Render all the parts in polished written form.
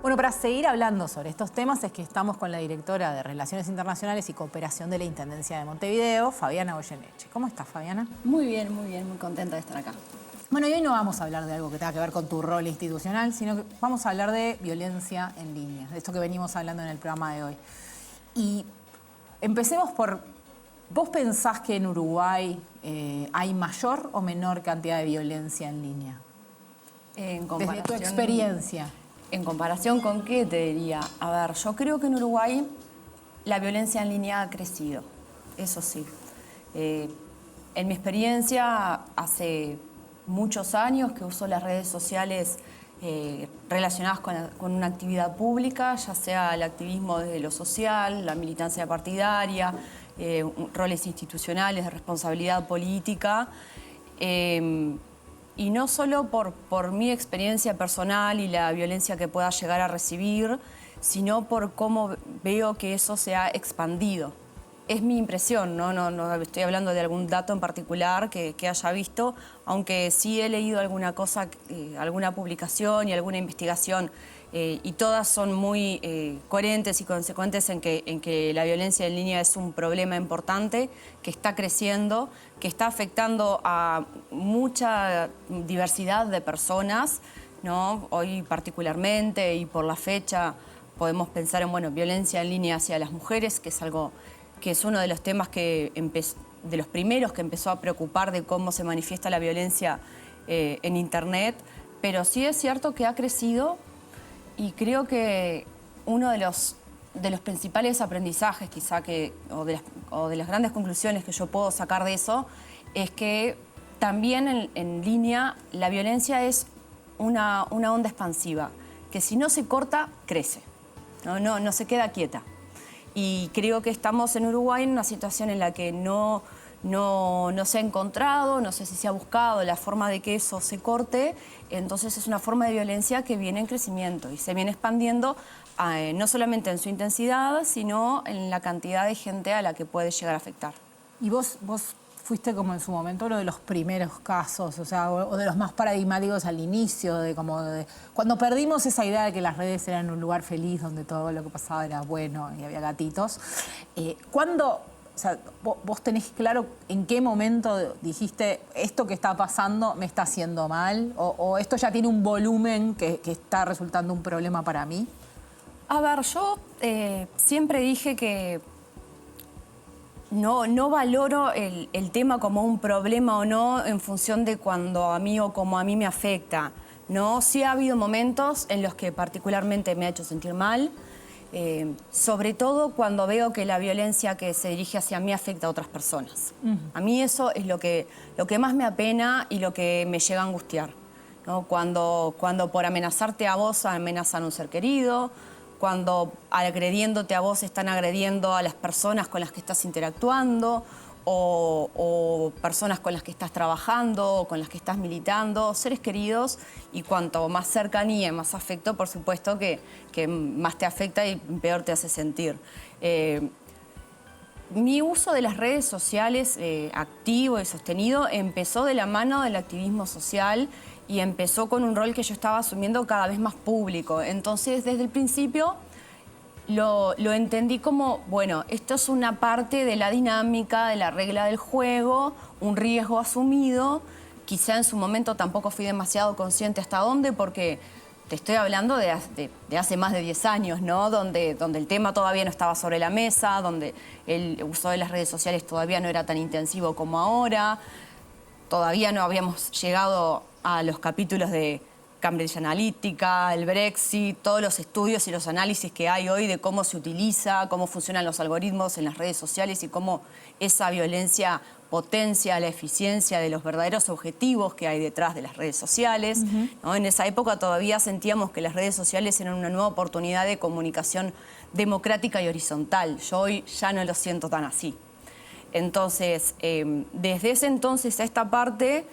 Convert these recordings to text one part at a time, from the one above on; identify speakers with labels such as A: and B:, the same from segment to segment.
A: Bueno, para seguir hablando sobre estos temas es que estamos con la directora de Relaciones Internacionales y Cooperación de la Intendencia de Montevideo, Fabiana Goyeneche. ¿Cómo estás, Fabiana?
B: Muy contenta de estar acá.
A: Bueno, y hoy no vamos a hablar de algo que tenga que ver con tu rol institucional, sino que vamos a hablar de violencia en línea, de esto que venimos hablando en el programa de hoy. Y empecemos por, ¿vos pensás que en Uruguay hay mayor o menor cantidad de violencia en línea? Desde tu experiencia.
B: ¿En comparación con qué te diría? A ver, yo creo que en Uruguay la violencia en línea ha crecido, eso sí. En mi experiencia, hace muchos años que uso las redes sociales relacionadas con una actividad pública, ya sea el activismo desde lo social, la militancia partidaria, roles institucionales de responsabilidad política. Y no solo por mi experiencia personal y la violencia que pueda llegar a recibir, sino por cómo veo que eso se ha expandido. Es mi impresión, no estoy hablando de algún dato en particular que haya visto, aunque sí he leído alguna cosa, alguna publicación y alguna investigación, y todas son muy coherentes y consecuentes en que la violencia en línea es un problema importante, que está creciendo, que está afectando a mucha diversidad de personas, ¿no? Hoy particularmente y por la fecha podemos pensar en violencia en línea hacia las mujeres, que es algo que es uno de los temas de los primeros que empezó a preocupar de cómo se manifiesta la violencia en Internet, pero sí es cierto que ha crecido. Y creo que uno de los principales aprendizajes quizá o de las grandes conclusiones que yo puedo sacar de eso es que también en línea la violencia es una onda expansiva, que si no se corta, crece, no se queda quieta. Y creo que estamos en Uruguay en una situación en la que no se ha encontrado, no sé si se ha buscado la forma de que eso se corte. Entonces es una forma de violencia que viene en crecimiento y se viene expandiendo no solamente en su intensidad, sino en la cantidad de gente a la que puede llegar a afectar.
A: Y vos fuiste como en su momento uno de los primeros casos, o de los más paradigmáticos al inicio, cuando perdimos esa idea de que las redes eran un lugar feliz donde todo lo que pasaba era bueno y había gatitos. ¿Vos tenés claro en qué momento dijiste esto que está pasando me está haciendo mal? ¿O esto ya tiene un volumen que está resultando un problema para mí?
B: A ver, yo siempre dije que no valoro el tema como un problema o no en función de cuando a mí o como a mí me afecta, ¿no? Sí ha habido momentos en los que particularmente me ha hecho sentir mal, sobre todo cuando veo que la violencia que se dirige hacia mí afecta a otras personas. A mí eso es lo que más me apena y lo que me llega a angustiar, ¿no? Cuando por amenazarte a vos amenazan a un ser querido, cuando agrediéndote a vos están agrediendo a las personas con las que estás interactuando o personas con las que estás trabajando o con las que estás militando, seres queridos, y cuanto más cercanía, más afecto, por supuesto que más te afecta y peor te hace sentir. Mi uso de las redes sociales activo y sostenido empezó de la mano del activismo social y empezó con un rol que yo estaba asumiendo cada vez más público. Entonces, desde el principio lo entendí como, bueno, esto es una parte de la dinámica, de la regla del juego, un riesgo asumido. Quizá en su momento tampoco fui demasiado consciente hasta dónde, porque te estoy hablando de hace más de 10 años, ¿no? Donde el tema todavía no estaba sobre la mesa, donde el uso de las redes sociales todavía no era tan intensivo como ahora. Todavía no habíamos llegado a los capítulos de Cambridge Analytica, el Brexit, todos los estudios y los análisis que hay hoy de cómo se utiliza, cómo funcionan los algoritmos en las redes sociales y cómo esa violencia potencia la eficiencia de los verdaderos objetivos que hay detrás de las redes sociales, ¿no? En esa época todavía sentíamos que las redes sociales eran una nueva oportunidad de comunicación democrática y horizontal. Yo hoy ya no lo siento tan así. Entonces, desde ese entonces a esta parte,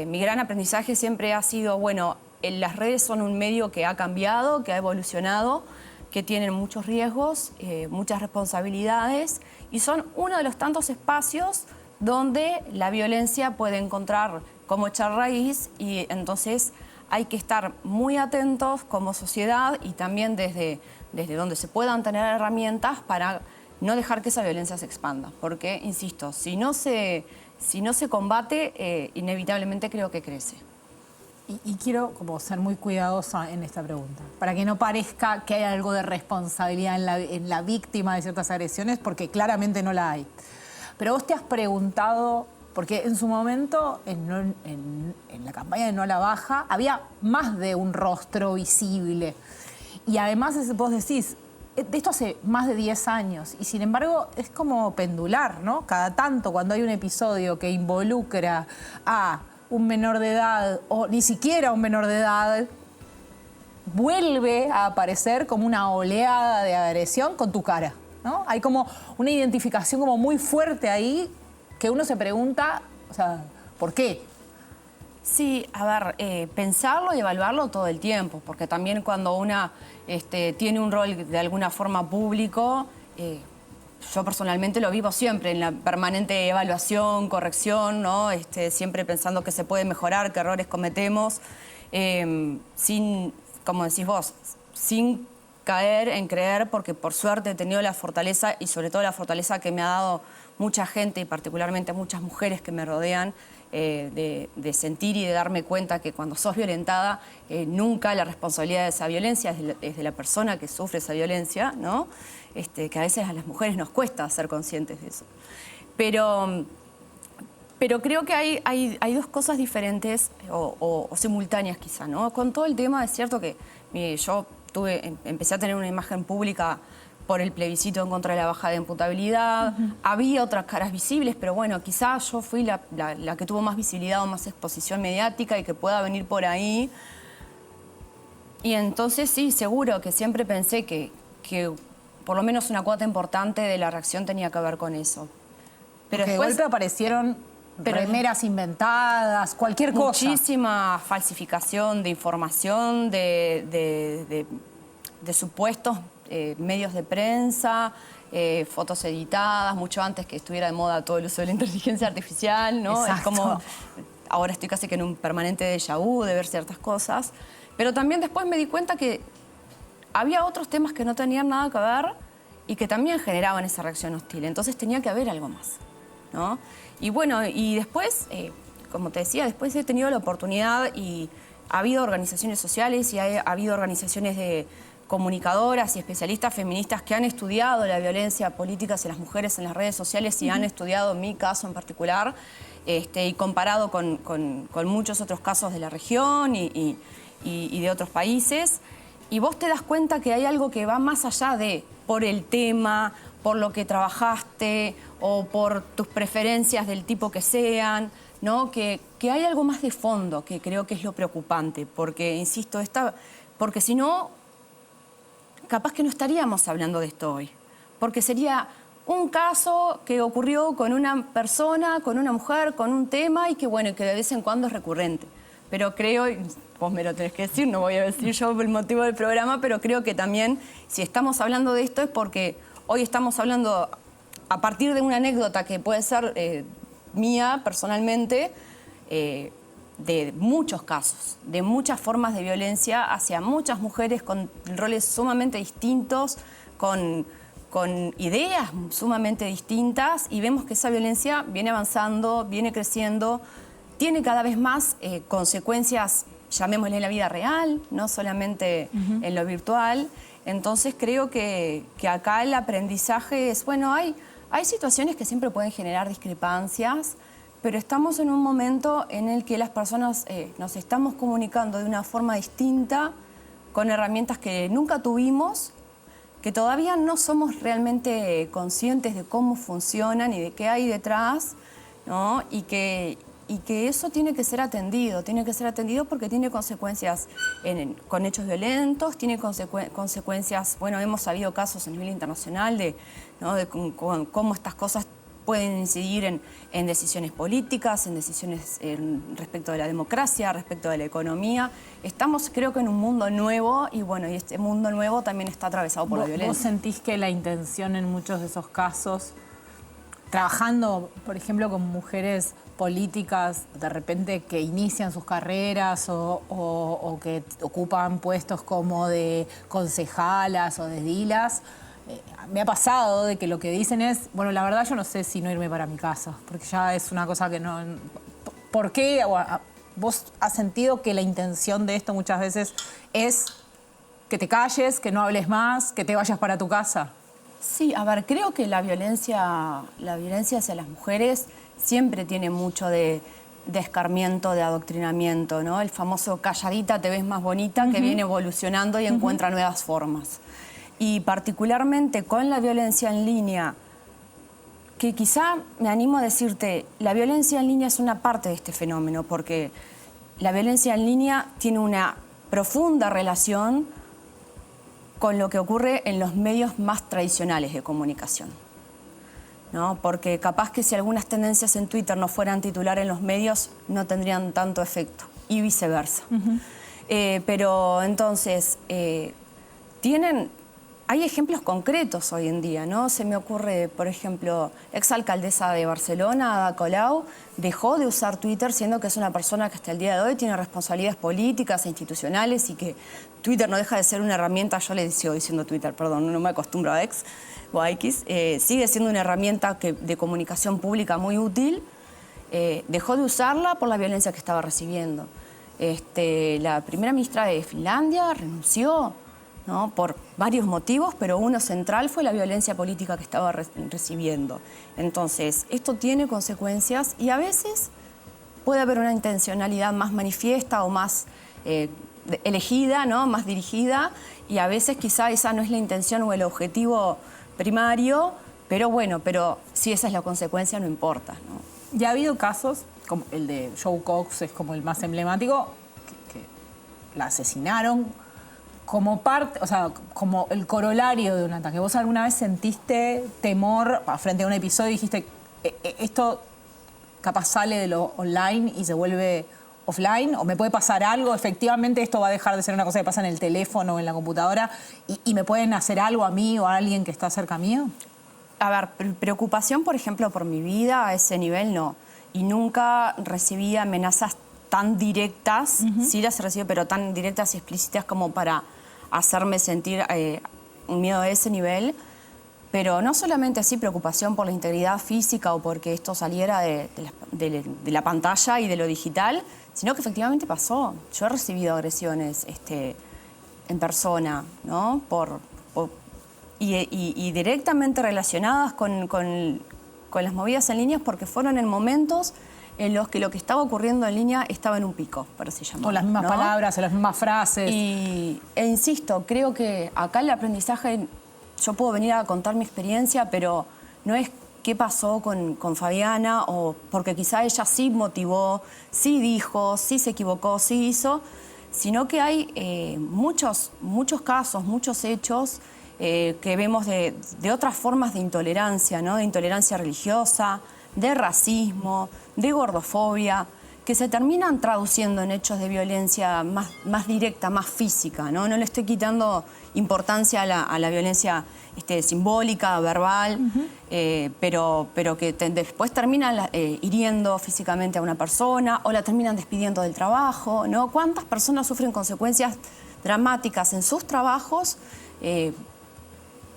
B: mi gran aprendizaje siempre ha sido, bueno, las redes son un medio que ha cambiado, que ha evolucionado, que tienen muchos riesgos, muchas responsabilidades, y son uno de los tantos espacios donde la violencia puede encontrar cómo echar raíz y entonces hay que estar muy atentos como sociedad y también desde donde se puedan tener herramientas para no dejar que esa violencia se expanda. Porque, insisto, si no se combate, inevitablemente creo que crece.
A: Y quiero como ser muy cuidadosa en esta pregunta, para que no parezca que hay algo de responsabilidad en la víctima de ciertas agresiones, porque claramente no la hay. Pero vos te has preguntado, porque en su momento, en la campaña de No a la Baja, había más de un rostro visible. Y además vos decís, de esto hace más de 10 años, y sin embargo es como pendular, ¿no? Cada tanto, cuando hay un episodio que involucra a un menor de edad, o ni siquiera un menor de edad, vuelve a aparecer como una oleada de agresión con tu cara, ¿no? Hay como una identificación como muy fuerte ahí, que uno se pregunta, o sea, ¿por qué?
B: Sí, a ver, pensarlo y evaluarlo todo el tiempo, porque también cuando una tiene un rol de alguna forma público, yo personalmente lo vivo siempre en la permanente evaluación, corrección, ¿no? Siempre pensando que se puede mejorar, qué errores cometemos, sin, como decís vos, sin caer en creer, porque por suerte he tenido la fortaleza y sobre todo la fortaleza que me ha dado mucha gente y particularmente muchas mujeres que me rodean, de sentir y de darme cuenta que cuando sos violentada, nunca la responsabilidad de esa violencia es de la persona que sufre esa violencia, ¿no? Que a veces a las mujeres nos cuesta ser conscientes de eso. Pero creo que hay dos cosas diferentes o simultáneas quizá, ¿no? Con todo el tema es cierto que yo empecé a tener una imagen pública por el plebiscito en contra de la baja de imputabilidad. Había otras caras visibles, pero bueno, quizás yo fui la que tuvo más visibilidad o más exposición mediática y que pueda venir por ahí. Y entonces sí, seguro que siempre pensé que por lo menos una cuota importante de la reacción tenía que ver con eso.
A: Pero después, de golpe aparecieron remeras inventadas, cualquier cosa.
B: Muchísima falsificación de información, de supuestos medios de prensa, fotos editadas, mucho antes que estuviera de moda todo el uso de la inteligencia artificial, ¿no?
A: Exacto.
B: Es como, ahora estoy casi que en un permanente déjà vu de ver ciertas cosas. Pero también después me di cuenta que había otros temas que no tenían nada que ver y que también generaban esa reacción hostil. Entonces tenía que haber algo más, ¿no? Y bueno, y después, como te decía, después he tenido la oportunidad y ha habido organizaciones sociales y ha habido organizaciones de comunicadoras y especialistas feministas que han estudiado la violencia política hacia las mujeres en las redes sociales y han estudiado mi caso en particular y comparado con muchos otros casos de la región y de otros países. Y vos te das cuenta que hay algo que va más allá de por el tema, por lo que trabajaste o por tus preferencias del tipo que sean, ¿no? Que hay algo más de fondo que creo que es lo preocupante, porque, insisto, porque si no, capaz que no estaríamos hablando de esto hoy, porque sería un caso que ocurrió con una persona, con una mujer, con un tema y que, bueno, que de vez en cuando es recurrente. Pero creo, y vos me lo tenés que decir, no voy a decir yo el motivo del programa, pero creo que también si estamos hablando de esto es porque hoy estamos hablando a partir de una anécdota que puede ser mía personalmente, de muchos casos, de muchas formas de violencia hacia muchas mujeres con roles sumamente distintos, con ideas sumamente distintas, y vemos que esa violencia viene avanzando, viene creciendo, tiene cada vez más consecuencias, llamémosle en la vida real, no solamente en lo virtual. Entonces creo que acá el aprendizaje es, bueno, hay situaciones que siempre pueden generar discrepancias, pero estamos en un momento en el que las personas nos estamos comunicando de una forma distinta, con herramientas que nunca tuvimos, que todavía no somos realmente conscientes de cómo funcionan y de qué hay detrás, ¿no? Y que eso tiene que ser atendido porque tiene consecuencias con hechos violentos, tiene consecuencias, bueno, hemos sabido casos a nivel internacional ¿no? de cómo estas cosas pueden incidir en decisiones políticas, en decisiones respecto de la democracia, respecto de la economía. Estamos, creo que, en un mundo nuevo y, bueno, y este mundo nuevo también está atravesado por la violencia.
A: ¿Vos sentís que la intención en muchos de esos casos trabajando, por ejemplo, con mujeres políticas de repente que inician sus carreras o que ocupan puestos como de concejalas o de edilas, me ha pasado de que lo que dicen es, bueno, la verdad yo no sé si no irme para mi casa, porque ya es una cosa que no... ¿Por qué? ¿Vos has sentido que la intención de esto muchas veces es que te calles, que no hables más, que te vayas para tu casa?
B: Sí, a ver, creo que la violencia hacia las mujeres siempre tiene mucho de escarmiento, de adoctrinamiento, ¿no? El famoso calladita te ves más bonita, que viene evolucionando y encuentra nuevas formas. Y particularmente con la violencia en línea, que quizá me animo a decirte, la violencia en línea es una parte de este fenómeno, porque la violencia en línea tiene una profunda relación con lo que ocurre en los medios más tradicionales de comunicación, ¿no? Porque capaz que si algunas tendencias en Twitter no fueran titular en los medios, no tendrían tanto efecto, y viceversa. Pero entonces, hay ejemplos concretos hoy en día, ¿no? Se me ocurre, por ejemplo, exalcaldesa de Barcelona, Ada Colau, dejó de usar Twitter, siendo que es una persona que hasta el día de hoy tiene responsabilidades políticas e institucionales y que Twitter no deja de ser una herramienta, yo le sigo diciendo Twitter, perdón, no me acostumbro a X o a X, sigue siendo una herramienta de comunicación pública muy útil, dejó de usarla por la violencia que estaba recibiendo. La primera ministra de Finlandia renunció, ¿no? Por varios motivos, pero uno central fue la violencia política que estaba recibiendo. Entonces, esto tiene consecuencias y a veces puede haber una intencionalidad más manifiesta o más elegida, ¿no? Más dirigida, y a veces quizá esa no es la intención o el objetivo primario, pero bueno, pero si esa es la consecuencia no importa, ¿no?
A: Ya ha habido casos, como el de Joe Cox es como el más emblemático, que la asesinaron como parte, o sea, como el corolario de un ataque. ¿Vos alguna vez sentiste temor frente a un episodio y dijiste, esto capaz sale de lo online y se vuelve offline? ¿O me puede pasar algo? Efectivamente, esto va a dejar de ser una cosa que pasa en el teléfono o en la computadora y me pueden hacer algo a mí o a alguien que está cerca mío.
B: A ver, preocupación, por ejemplo, por mi vida a ese nivel no. Y nunca recibí amenazas tan directas, sí las recibí, pero tan directas y explícitas como para hacerme sentir un miedo a ese nivel. Pero no solamente así preocupación por la integridad física o porque esto saliera de la pantalla y de lo digital, sino que efectivamente pasó. Yo he recibido agresiones en persona, ¿no? Y directamente relacionadas con las movidas en línea, porque fueron en momentos en los que lo que estaba ocurriendo en línea estaba en un pico, por así llamarlo.
A: Con las mismas palabras, o las mismas frases.
B: E insisto, creo que acá el aprendizaje, yo puedo venir a contar mi experiencia, pero no es qué pasó con Fabiana, o porque quizá ella sí motivó, sí dijo, sí se equivocó, sí hizo, sino que hay muchos casos, muchos hechos que vemos de otras formas de intolerancia, ¿no? De intolerancia religiosa, de racismo, de gordofobia, que se terminan traduciendo en hechos de violencia más directa, más física, ¿no? No le estoy quitando importancia a la violencia simbólica, verbal, pero que después terminan hiriendo físicamente a una persona o la terminan despidiendo del trabajo, ¿no? ¿Cuántas personas sufren consecuencias dramáticas en sus trabajos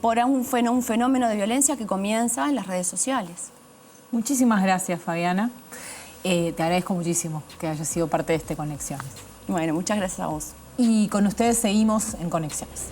B: por un fenómeno de violencia que comienza en las redes sociales?
A: Muchísimas gracias, Fabiana. Te agradezco muchísimo que hayas sido parte de este Conexiones.
B: Bueno, muchas gracias a vos.
A: Y con ustedes seguimos en Conexiones.